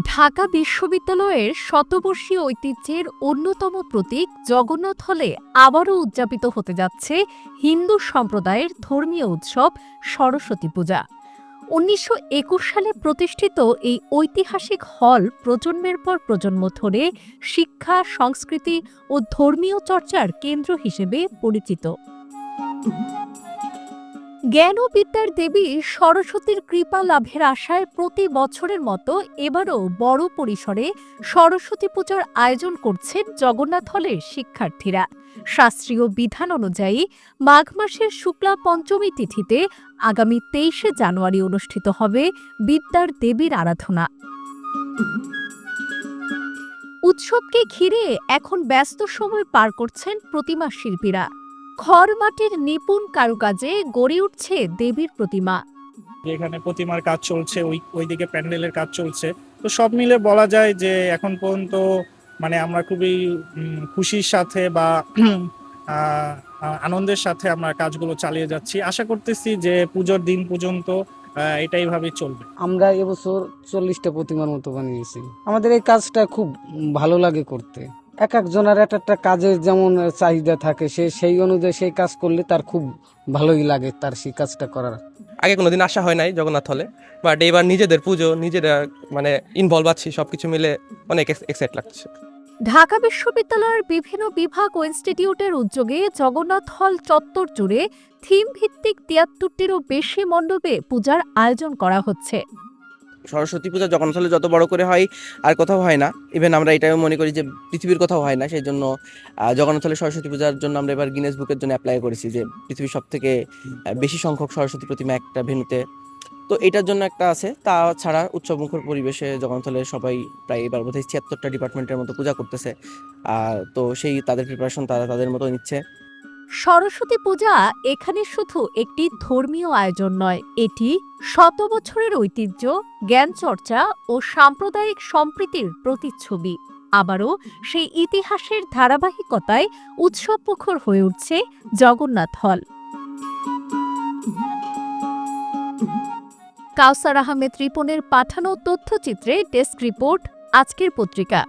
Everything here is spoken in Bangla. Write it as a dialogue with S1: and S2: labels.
S1: ঢাকা বিশ্ববিদ্যালয়ের শতবর্ষীয় ঐতিহ্যের অন্যতম প্রতীক জগন্নাথ হলে আবারও উদযাপিত হতে যাচ্ছে হিন্দু সম্প্রদায়ের ধর্মীয় উৎসব সরস্বতী পূজা। ১৯২১ সালে প্রতিষ্ঠিত এই ঐতিহাসিক হল প্রজন্মের পর প্রজন্ম ধরে শিক্ষা, সংস্কৃতি ও ধর্মীয় চর্চার কেন্দ্র হিসেবে পরিচিত। জ্ঞান ও বিদ্যার দেবী সরস্বতীর কৃপা লাভের আশায় প্রতি বছরের মতো এবারও বড় পরিসরে সরস্বতী পূজার আয়োজন করছেন জগন্নাথ হলের শিক্ষার্থীরা। শাস্ত্রীয় বিধান অনুযায়ী মাঘ মাসের শুক্লা পঞ্চমী তিথিতে আগামী ২৩শে জানুয়ারি অনুষ্ঠিত হবে বিদ্যার দেবীর আরাধনা। উৎসবকে ঘিরে এখন ব্যস্ত সময় পার করছেন প্রতিমা শিল্পীরা। খড় মাটির নিপুণ কারুকাজে গড়ে উঠছে দেবীর প্রতিমা।
S2: এখানে প্রতিমার কাজ চলছে, ওইদিকে প্যান্ডেলের কাজ চলছে। তো সব মিলে বলা যায় যে এখন পর্যন্ত মানে আমরা খুবই খুশির সাথে বা আনন্দের সাথে আমরা কাজগুলো চালিয়ে যাচ্ছি। আশা করতেছি যে পুজোর দিন পর্যন্ত এটাই ভাবে চলবে।
S3: আমরা এবছর 40টা প্রতিমার মতো বানিয়েছি। আমাদের এই কাজটা খুব ভালো লাগে করতে। এক একজনের একটা কাজের যেমন চাহিদা থাকে, সে সেই অনুযায়ী সেই কাজ করলে তার খুব ভালোই লাগে তার সেই কাজটা করার।
S4: আগে কোনোদিন আসা হয় নাই জগন্নাথ হলে, বাট এবার নিজেদের পুজো, নিজেরা মানে ইনভলভ আছি, সবকিছু মিলে অনেক এক্সাইট লাগছে।
S1: ঢাকা বিশ্ববিদ্যালয়ের বিভিন্ন বিভাগ ও ইনস্টিটিউটের উদ্যোগে জগন্নাথ হল চত্বর জুড়ে থিম ভিত্তিক ৭৩টিরও বেশি মণ্ডপে পূজার আয়োজন করা হচ্ছে।
S5: সরস্বতী পূজা জগন্নাথ হলে যত বড় করে হয় আর কোথাও হয় না। ইভেন আমরা এটাও মনে করি যে পৃথিবীর কোথাও হয় না। সেই জন্য জগন্নাথ হলে সরস্বতী পূজার জন্য আমরা এবার গিনেস বুকের জন্য অ্যাপ্লাই করেছি যে পৃথিবীর সব থেকে বেশি সংখ্যক সরস্বতী প্রতিমা একটা ভেন্যুতে। তো এটার জন্য একটা আছে। তা ছাড়া উৎসবমুখর পরিবেশে জগন্নাথ হলে সবাই প্রায় এবার বোধহয় ৭৬টা ডিপার্টমেন্টের মতো পূজা করতেছে। তো সেই তাদের প্রিপারেশন তারা তাদের মতো নিচ্ছে।
S1: সরস্বতী পূজা এখানে শুধু একটি ধর্মীয় আয়োজন নয়, এটি শত বছরের ঐতিহ্য, জ্ঞান চর্চা ও সাম্প্রদায়িক সম্প্রীতির প্রতিচ্ছবি। আবারও সেই ইতিহাসের ধারাবাহিকতায় উৎসবমুখর হয়ে উঠছে জগন্নাথ হল। কাউসার আহমেদ রিপনের পাঠানো তথ্যচিত্রে ডেস্ক রিপোর্ট, আজকের পত্রিকা।